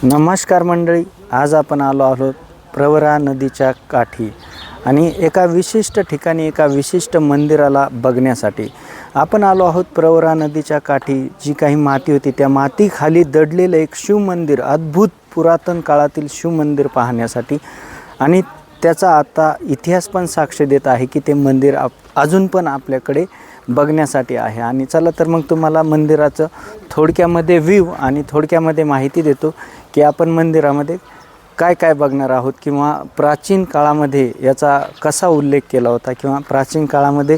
नमस्कार मंडळी, आज आपण आलो आहोत प्रवरा नदीच्या काठी आणि एका विशिष्ट ठिकाणी एका विशिष्ट मंदिराला बघण्यासाठी आपण आलो आहोत. प्रवरा नदीच्या काठी जी काही माती होती त्या मातीखाली दडलेलं एक शिवमंदिर, अद्भुत पुरातन काळातील शिवमंदिर पाहण्यासाठी. आणि त्याचा आता इतिहास पण साक्ष देत आहे की ते मंदिर अजून पण आपल्याकडे बघण्यासाठी आहे. आणि चला तर मग तुम्हाला मंदिराचं थोडक्यामध्ये व्ह्यू आणि थोडक्यामध्ये माहिती देतो की आपण मंदिरामध्ये काय काय बघणार आहोत किंवा प्राचीन काळामध्ये याचा कसा उल्लेख केला होता किंवा प्राचीन काळामध्ये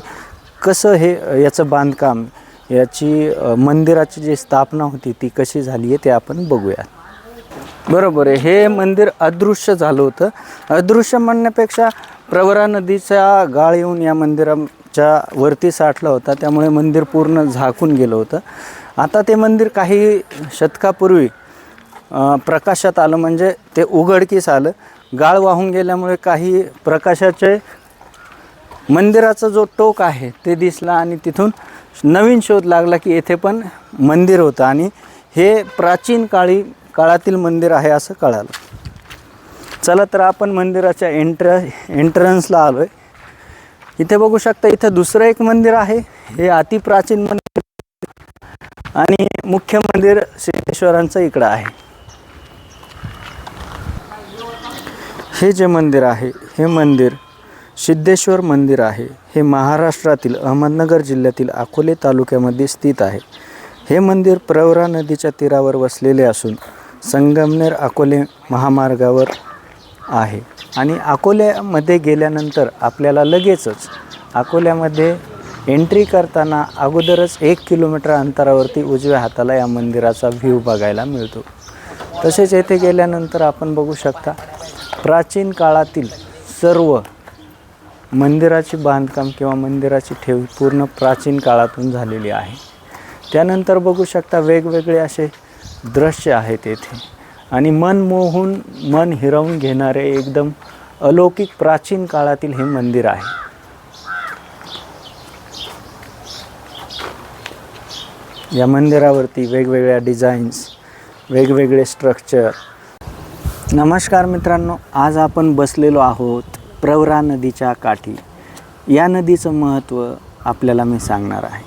कसं हे याचं बांधकाम, याची मंदिराची जी स्थापना होती ती कशी झाली आहे ते आपण बघूया. बरोबर आहे, हे मंदिर अदृश्य झालं होतं. अदृश्य म्हणण्यापेक्षा प्रवरा नदीचा गाळ येऊन या मंदिराच्या वरती साठला होता, त्यामुळे मंदिर पूर्ण झाकून गेलं होतं. आता ते मंदिर काही शतकापूर्वी प्रकाशात आलं, म्हणजे ते उघडकीस आलं. गाळ वाहून गेल्यामुळे काही प्रकाशाचे मंदिराचा जो टोक आहे ते दिसला आणि तिथून नवीन शोध लागला की येथे पण मंदिर होतं आणि हे प्राचीन काळातील मंदिर आहे असं कळालं. चला तर आपण मंदिराच्या एंट्रन्सला आलो आहे. इथे बघू शकता, इथं दुसरं एक मंदिर आहे. हे अतिप्राचीन मंदिर आणि मुख्य मंदिर सिद्धेश्वरांचं इकडं आहे. हे जे मंदिर आहे हे मंदिर सिद्धेश्वर मंदिर आहे. हे महाराष्ट्रातील अहमदनगर जिल्ह्यातील अकोले तालुक्यामध्ये स्थित आहे. हे मंदिर प्रवरा नदीच्या तीरावर वसलेले असून संगमनेर अकोले महामार्गावर आहे. आणि अकोल्यामध्ये गेल्यानंतर आपल्याला लगेचच अकोल्यामध्ये एंट्री करताना अगोदरच 1 किलोमीटर अंतरावरती उजव्या हाताला या मंदिराचा व्ह्यू बघायला मिळतो. तसेच येथे गेल्यानंतर आपण बघू शकता प्राचीन काळातील सर्व मंदिराची बांधकाम किंवा मंदिराची ठेव पूर्ण प्राचीन काळातून झालेली आहे. त्यानंतर बघू शकता वेगवेगळे असे दृश्य आहेत येथे आणि मन मोहून मन हिरवून घेणारे एकदम अलौकिक प्राचीन काळातील हे मंदिर आहे. या मंदिरावरती वेगवेगळ्या डिझाईन्स, वेगवेगळे स्ट्रक्चर. नमस्कार मित्रांनो, आज आपण बसलेलो आहोत प्रवरा नदीच्या काठी. या नदीचं महत्त्व आपल्याला मी सांगणार आहे.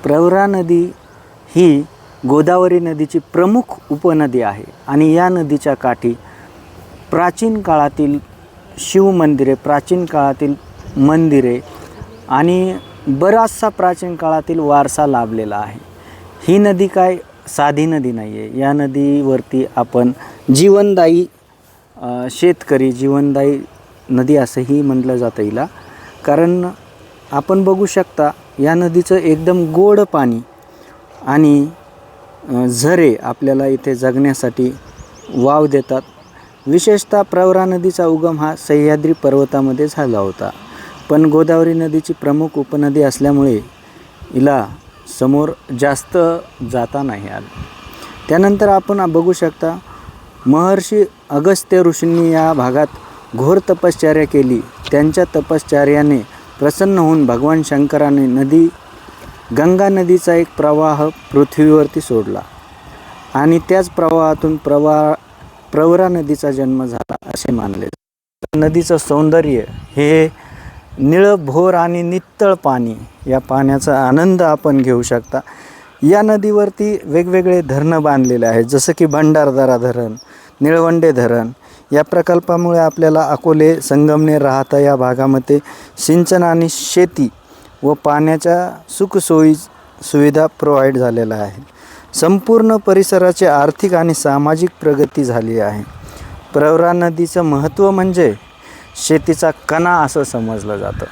प्रवरा नदी ही गोदावरी नदीची प्रमुख उपनदी आहे आणि या नदीच्या काठी प्राचीन काळातील शिवमंदिरे, प्राचीन काळातील मंदिरे आणि बराचसा प्राचीन काळातील वारसा लाभलेला आहे. ही नदी काय साधी नदी नाही आहे. या नदीवरती आपण जीवनदायी शेतकरी, जीवनदायी नदी असंही म्हटलं जातं हिला. कारण आपण बघू शकता या नदीचं एकदम गोड पाणी आणि झरे आपल्याला इथे जगण्यासाठी वाव देतात. विशेषतः प्रवरा नदीचा उगम हा सह्याद्री पर्वतामध्ये झाला होता, पण गोदावरी नदीची प्रमुख उपनदी असल्यामुळे हिला समोर जास्त जाता नाही आलं. त्यानंतर आपण बघू शकता महर्षी अगस्त्य ऋषींनी या भागात घोर तपश्चर्या केली. त्यांच्या तपश्चर्याने प्रसन्न होऊन भगवान शंकराने गंगा नदीचा एक प्रवाह पृथ्वीवरती सोडला आणि त्याच प्रवाहातून प्रवरा नदीचा जन्म झाला असे मानले. नदीचं सौंदर्य हे निळभोर आणि नित्तळ पाणी, या पाण्याचा आनंद आपण घेऊ शकता. या नदीवरती वेगवेगळे धरणं बांधलेले आहेत, जसं की भंडारदरा धरण, निळवंडे धरण. या प्रकल्पामुळे आपल्याला अकोले, संगमनेर, राहता या भागामध्ये सिंचन आणि शेती व पाण्याच्या सुखसोयी सुविधा प्रोव्हाइड झालेल्या आहेत. संपूर्ण परिसराची आर्थिक आणि सामाजिक प्रगती झाली आहे. प्रवरा नदीचं महत्त्व म्हणजे शेतीचा कणा असं समजलं जातं.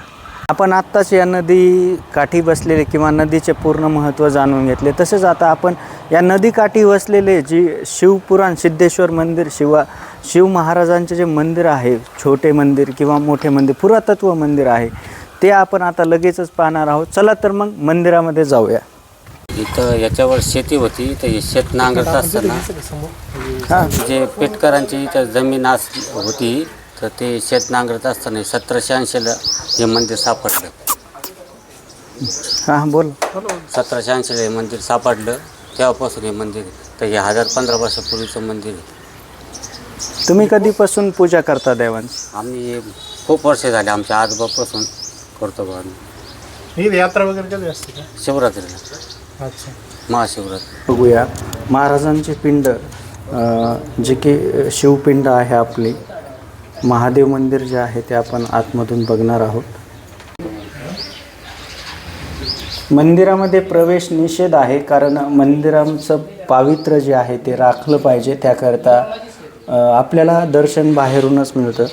आपण आत्ताच या नदी काठी बसलेले किंवा नदीचे पूर्ण महत्त्व जाणून घेतले. तसेच आता आपण या नदीकाठी वसलेले जी शिवपुराण सिद्धेश्वर मंदिर, शिव महाराजांचे जे मंदिर आहे, छोटे मंदिर किंवा मोठे मंदिर, पुरातत्व मंदिर आहे, ते आपण आता लगेचच पाहणार आहोत. चला तर मग मंदिरामध्ये जाऊया. इथं याच्यावर शेती होती, तर शेत नांगरत असताना जे पेटकरांची इथं जमीन होती, तर ते शेत नांगरत असताना 1780ला हे मंदिर सापडलं. हां बोल. 1780ला हे मंदिर सापडलं, तेव्हापासून हे मंदिर. तर हे 1015 वर्षापूर्वीचं मंदिर आहे. तुम्ही कधीपासून पूजा करता देवांची? आम्ही खूप वर्ष झाले, आमच्या आजोबापासून करतो बा आम्ही. ही यात्रा वगैरे कधी असते का? शिवरात्रीला, अच्छा. महाशिवरात्री. बघूया महाराजांची पिंड, जे की शिवपिंड आहे आपली, महादेव मंदिर जे आहे ते आपण आतमधून बघणार आहोत. मंदिरामध्ये प्रवेश निषेध आहे, कारण मंदिराचं पावित्र्य जे आहे ते राखलं पाहिजे. त्याकरता आपल्याला दर्शन बाहेरूनच मिळतं.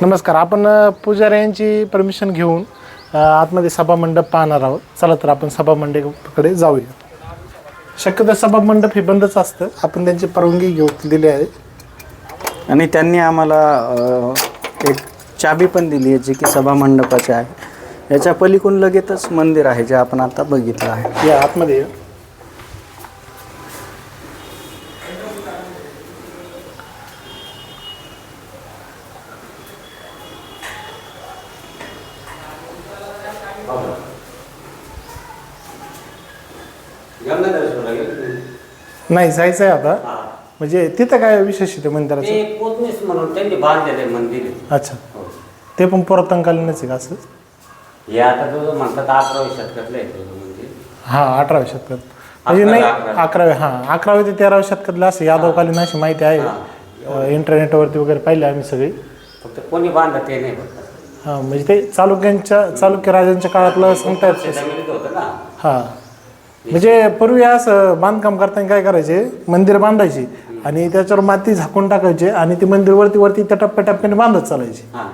नमस्कार. आपण पुजारी यांची परमिशन घेऊन आतमध्ये सभामंडप पाहणार आहोत. चला तर आपण सभामंडपाकडे जाऊया. शक्यतो सभामंडप हे बंदच असतं, आपण त्यांची परवानगी घेऊन दिली आहे. आणि त्यांनी आम्हाला एक चाबी पण दिली आहे, जी की सभामंडपाची आहे. याच्या पलीकडून लगेचच मंदिर आहे, जे आपण आता बघितलं आहे. या आतमध्ये या. नाही जायचं आहे आता. म्हणजे तिथं काय विशेष आहे ते मंदिराचं? ते पोतनीस म्हणून त्यांनी बांधलेलं मंदिर आहे. अच्छा. ते पण पुरातनकालीनच आहे का असं? हे आता जो म्हणतात 11व्या शतकातलं आहे ते मंदिर. हां 18व्या शतकात म्हणजे नाही 11व्या ते 13व्या शतकातलं असं यादवकालीन अशी माहिती आहे. इंटरनेटवरती वगैरे पाहिले आम्ही सगळी. फक्त कोणी बांधत ते नाही बघतात. हां म्हणजे ते चालुक्य राजांच्या काळातलं सांगता येत. जमिनीत होतं ना. हां म्हणजे पूर्वी असं बांधकाम करताना काय करायचे, मंदिर बांधायचे आणि त्याच्यावर माती झाकून टाकायचे आणि ती मंदिर वरती त्या टप्प्याटप्प्याने बांधत चालायचे. हां.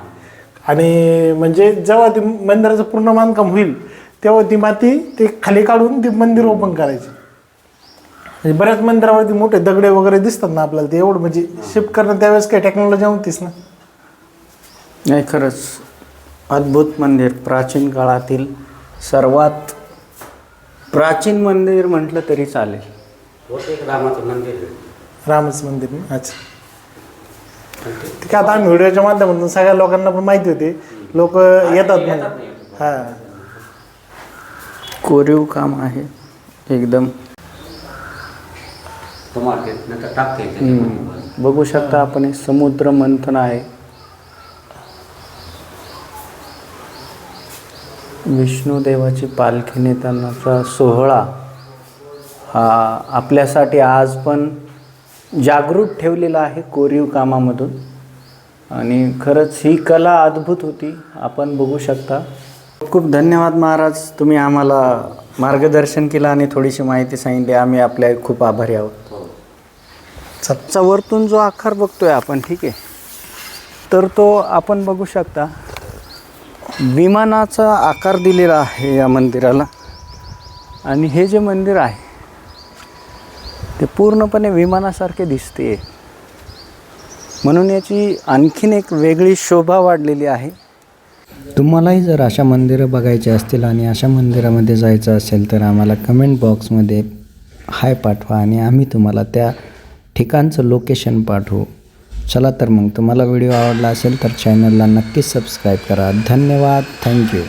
आणि म्हणजे जेव्हा ते मंदिराचं पूर्ण बांधकाम होईल तेव्हा ती माती ते खाली काढून ते मंदिर ओपन करायचे. म्हणजे बऱ्याच मंदिरावरती मोठे दगडे वगैरे दिसतात ना आपल्याला, ते एवढं म्हणजे शिफ्ट करणं त्यावेळेस काही टेक्नॉलॉजी नव्हतीच ना. नाही, खरंच अद्भुत मंदिर. प्राचीन काळातील सर्वात प्राचीन मंदिर म्हटलं तरी चालेल. होतं एक रामाचं मंदिर आहे. रामच मंदिर ना. अच्छा. ठीक आहे. आता आम्ही व्हिडिओच्या माध्यमातून सगळ्या लोकांना पण माहिती होते, लोक येतात मग. हां कोरीव काम आहे एकदम. बघू शकता आपण, हे समुद्र मंथन आहे. विष्णुदेवाची पालखी नेतानाचा सोहळा हा आपल्यासाठी आज पण जागृत ठेवलेला आहे कोरीव कामामधून. आणि खरंच ही कला अद्भुत होती, आपण बघू शकता. खूप धन्यवाद महाराज, तुम्ही आम्हाला मार्गदर्शन केलं आणि थोडीशी माहिती सांगितली. आम्ही आपल्या खूप आभारी आहोत. सच्चा वरतून जो आकार बघतोय आपण, ठीक आहे, तर तो आपण बघू शकता विमानाचा आकार दिलेला आहे या मंदिराला. आणि हे जे मंदिर आहे ते पूर्णपणे विमानासारखे दिसते, म्हणून याची आणखीन एक वेगळी शोभा वाढलेली आहे. तुम्हालाही जर अशा मंदिरं बघायची असतील आणि अशा मंदिरामध्ये जायचं असेल तर आम्हाला कमेंट बॉक्समध्ये हाय पाठवा आणि आम्ही तुम्हाला त्या ठिकाणचं लोकेशन पाठवू. चला तर मग, तुम्हाला व्हिडिओ आवडला असेल तर चॅनलला नक्कीच सबस्क्राईब करा. धन्यवाद. थँक्यू.